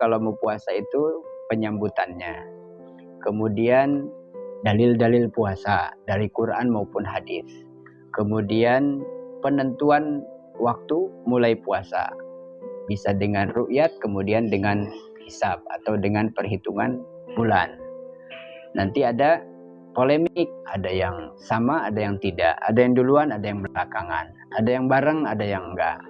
kalau mau puasa itu penyambutannya. Kemudian dalil-dalil puasa dari Quran maupun hadis. Kemudian penentuan waktu mulai puasa. Bisa dengan ru'yat, kemudian dengan hisab atau dengan perhitungan bulan. Nanti ada polemik, ada yang sama, ada yang tidak. Ada yang duluan, ada yang belakangan. Ada yang bareng, ada yang enggak.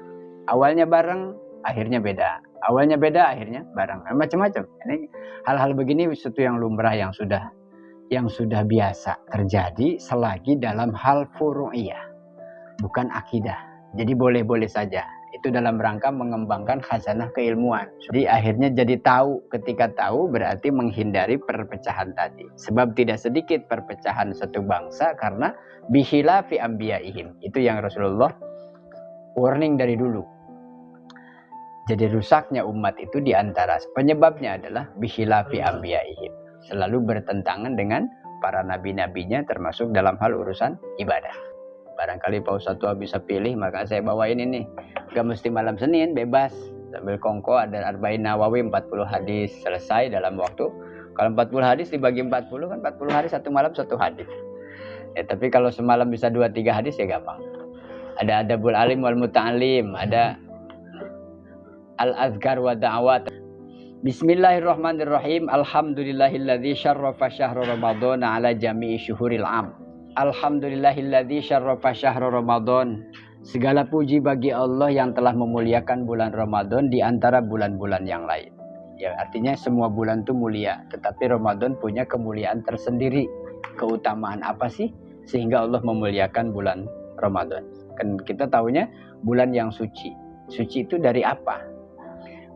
Awalnya bareng, akhirnya beda. Awalnya beda, akhirnya bareng. Macam-macam. Ini hal-hal begini sesuatu yang lumrah yang sudah biasa terjadi selagi dalam hal furu'iyah, bukan akidah. Jadi boleh-boleh saja. Itu dalam rangka mengembangkan khazanah keilmuan. Jadi akhirnya jadi tahu. Ketika tahu berarti menghindari perpecahan tadi. Sebab tidak sedikit perpecahan satu bangsa karena bihilafi anbiyaihim. Itu yang Rasulullah warning dari dulu. Jadi rusaknya umat itu diantara penyebabnya adalah bihilafi anbiyaihim. Selalu bertentangan dengan para nabi-nabinya termasuk dalam hal urusan ibadah. Barangkali Pak Ustadz tua bisa pilih, maka saya bawain ini. Gak mesti malam Senin, bebas. Sambil kongko ada Arba'in Nawawi 40 hadis selesai dalam waktu. Kalau 40 hadis dibagi 40 kan 40 hari satu malam satu hadis. Ya, tapi kalau semalam bisa 2-3 hadis ya gampang. Ada Adabul Alim wal Muta'alim, ada Al-Azkar wa Da'awat. Bismillahirrahmanirrahim. Alhamdulillahilladzi syarrafa syahra Ramadhana ala jami'i syuhuril am. Alhamdulillahilladzi syarrafa syahra Ramadan. Segala puji bagi Allah yang telah memuliakan bulan Ramadan di antara bulan-bulan yang lain. Ya, artinya semua bulan itu mulia, tetapi Ramadan punya kemuliaan tersendiri. Keutamaan apa sih sehingga Allah memuliakan bulan Ramadan? Kan kita tahunya bulan yang suci. Suci itu dari apa?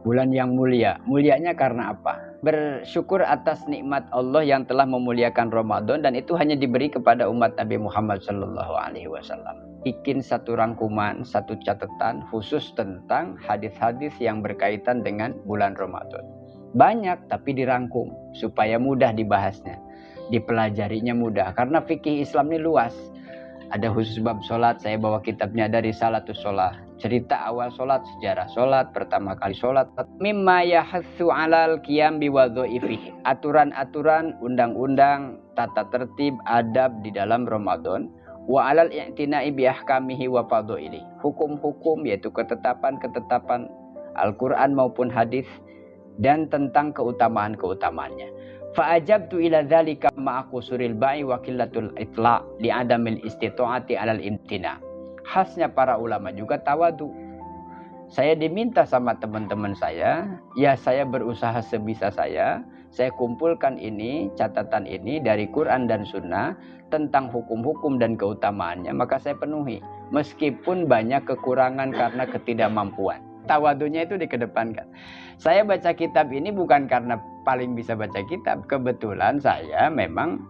Bulan yang mulia. Mulianya karena apa? Bersyukur atas nikmat Allah yang telah memuliakan Ramadan, dan itu hanya diberi kepada umat Nabi Muhammad SAW. Bikin satu rangkuman, satu catatan khusus tentang hadis-hadis yang berkaitan dengan bulan Ramadan. Banyak tapi dirangkum supaya mudah dibahasnya. Dipelajarinya mudah karena fikih Islam ini luas. Ada khusus bab sholat, saya bawa kitabnya dari Salatus Sholat. Cerita awal sholat, sejarah sholat, pertama kali sholat. Mimma yahatsu alal qiyam biwadhaifih. Aturan-aturan, undang-undang, tata tertib, adab di dalam Ramadan. Wa alal i'tina'i bi ahkamihi wa fadhaili. Hukum-hukum yaitu ketetapan-ketetapan Al-Quran maupun hadis dan tentang keutamaan-keutamaannya. Fa'ajabtu ila dzalika ma'a qusuril ba'i wa qillatul itla' li adamil istita'ati 'alal imtina. Khasnya para ulama juga tawadu. Saya diminta sama teman-teman saya, ya saya berusaha sebisa saya kumpulkan ini, catatan ini dari Quran dan Sunnah tentang hukum-hukum dan keutamaannya, maka saya penuhi. Meskipun banyak kekurangan karena ketidakmampuan. Tawadunya itu dikedepankan. Saya baca kitab ini bukan karena paling bisa baca kitab. Kebetulan saya memang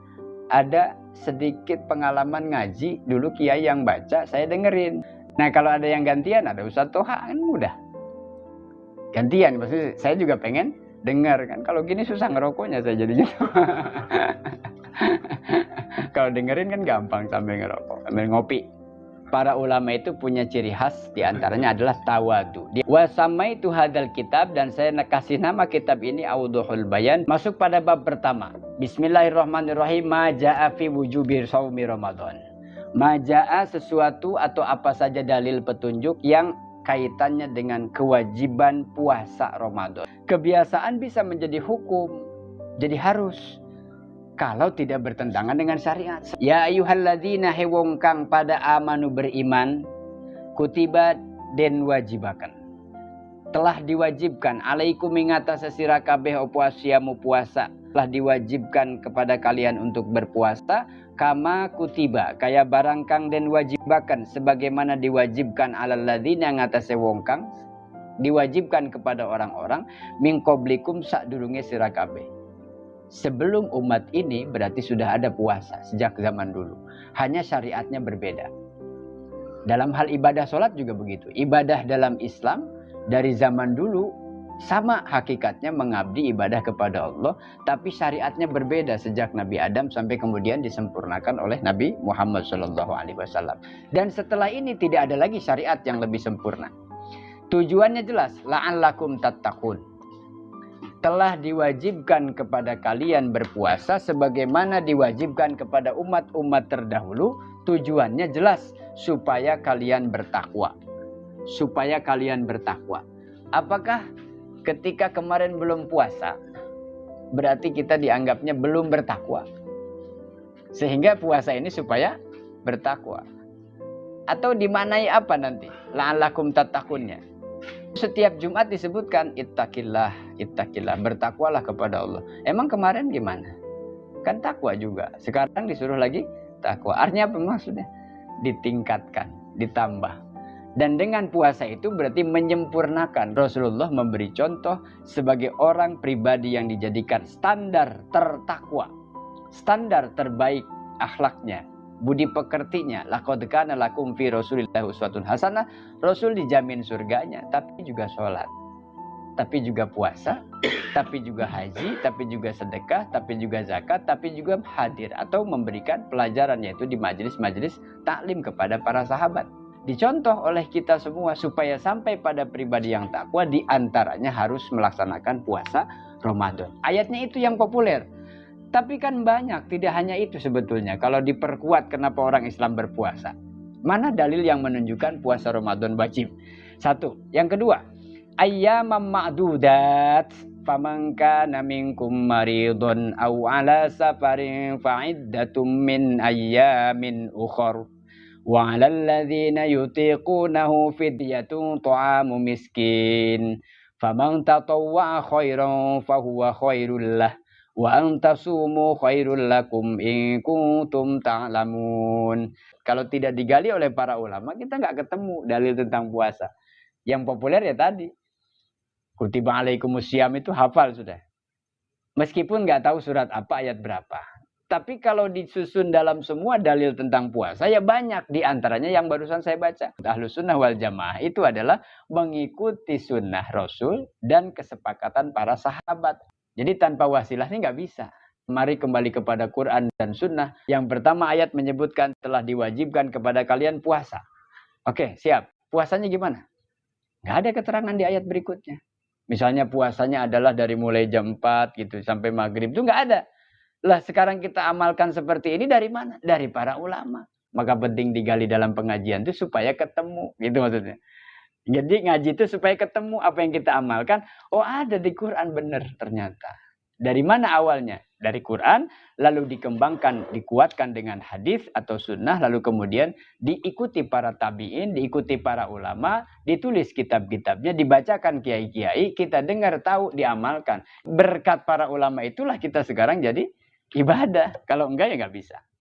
ada sedikit pengalaman ngaji. Dulu kiai yang baca, saya dengerin. Nah kalau ada yang gantian, ada Ustadz Toha, kan mudah. Gantian, maksudnya saya juga pengen dengar kan. Kalau gini susah ngerokoknya saya jadinya. Kalau dengerin kan gampang sambil ngerokok, sambil ngopi. Para ulama itu punya ciri khas, diantaranya adalah tawadu. Wasamai itu hadal kitab, dan saya kasih nama kitab ini Awduhul Bayan. Masuk pada bab pertama. Bismillahirrahmanirrahim. Maja'a fi wujubir shaumi Ramadan. Maja'a sesuatu atau apa saja dalil petunjuk yang kaitannya dengan kewajiban puasa Ramadan. Kebiasaan bisa menjadi hukum, jadi harus. Kalau tidak bertentangan dengan syariat. Ya ayyuhalladzina hewong kang pada amanu beriman, kutiba den wajibakan. Telah diwajibkan alaikum mengatasi sira kabeh opasiamu puasa. Telah diwajibkan kepada kalian untuk berpuasa kama kutiba kaya barang kang den wajibakan sebagaimana diwajibkan alal ladzina ngatasi wong kang diwajibkan kepada orang-orang min qablikum sadurunge sira kabeh. Sebelum umat ini berarti sudah ada puasa sejak zaman dulu. Hanya syariatnya berbeda. Dalam hal ibadah sholat juga begitu. Ibadah dalam Islam dari zaman dulu sama hakikatnya mengabdi ibadah kepada Allah. Tapi syariatnya berbeda sejak Nabi Adam sampai kemudian disempurnakan oleh Nabi Muhammad SAW. Dan setelah ini tidak ada lagi syariat yang lebih sempurna. Tujuannya jelas. La'allakum tattaqun. telah diwajibkan kepada kalian berpuasa sebagaimana diwajibkan kepada umat-umat terdahulu. Tujuannya jelas, supaya kalian bertakwa. Supaya kalian bertakwa. Apakah ketika kemarin belum puasa, berarti kita dianggapnya belum bertakwa? Sehingga puasa ini supaya bertakwa. Atau dimanai apa nanti? La'allakum tattaqunnya. Setiap Jumat disebutkan ittaqillah, ittaqillah, bertakwalah kepada Allah. Emang kemarin gimana? Kan takwa juga. Sekarang disuruh lagi takwa. Artinya apa maksudnya? Ditingkatkan, ditambah. Dan dengan puasa itu berarti menyempurnakan. Rasulullah memberi contoh sebagai orang pribadi yang dijadikan standar tertakwa, standar terbaik akhlaknya, budi pekertinya. Laqad kana lakum fi Rasulillahi uswatun hasanah. Rasul dijamin surganya, tapi juga sholat, tapi juga puasa, tapi juga haji, tapi juga sedekah, tapi juga zakat, tapi juga hadir atau memberikan pelajaran, yaitu di majelis-majelis taklim kepada para sahabat. Dicontoh oleh kita semua supaya sampai pada pribadi yang takwa, diantaranya harus melaksanakan puasa Ramadan. Ayatnya itu yang populer. Tapi kan banyak, tidak hanya itu sebetulnya. Kalau diperkuat kenapa orang Islam berpuasa. Mana dalil yang menunjukkan puasa Ramadan wajib? Satu. Yang kedua, ayyamam ma'dudat. Faman kana minkum maridun aw ala safarin fa'iddatum min ayyamin ukhar. Wa 'alal ladzina yutiqunahu fidyatun ta'amu miskin. Faman tatawwa'a khairan fahuwa khairul lah. Wa antasumu khairul lakum in kuntum ta'lamun. Kalau tidak digali oleh para ulama, kita nggak ketemu dalil tentang puasa. Yang populer ya tadi. Kutiba alaikumusiyam itu hafal sudah. Meskipun nggak tahu surat apa, ayat berapa. Tapi kalau disusun dalam semua dalil tentang puasa, ya banyak. Di antaranya yang barusan saya baca. Ahlus sunnah wal jamaah itu adalah mengikuti sunnah Rasul dan kesepakatan para sahabat. Jadi tanpa wasilah ini nggak bisa. Mari kembali kepada Quran dan sunnah. Yang pertama ayat menyebutkan telah diwajibkan kepada kalian puasa. Oke, siap. Puasanya gimana? Nggak ada keterangan di ayat berikutnya. Misalnya puasanya adalah dari mulai jam 4 gitu sampai maghrib. Itu nggak ada. Lah sekarang kita amalkan seperti ini dari mana? Dari para ulama. Maka penting digali dalam pengajian itu supaya ketemu. Gitu maksudnya. Jadi ngaji itu supaya ketemu apa yang kita amalkan. Oh ada di Quran benar ternyata. Dari mana awalnya? Dari Quran, lalu dikembangkan, dikuatkan dengan hadis atau sunnah, lalu kemudian diikuti para tabi'in, diikuti para ulama, ditulis kitab-kitabnya, dibacakan kiai-kiai, kita dengar, tahu, diamalkan. Berkat para ulama itulah kita sekarang jadi ibadah. Kalau enggak ya nggak bisa.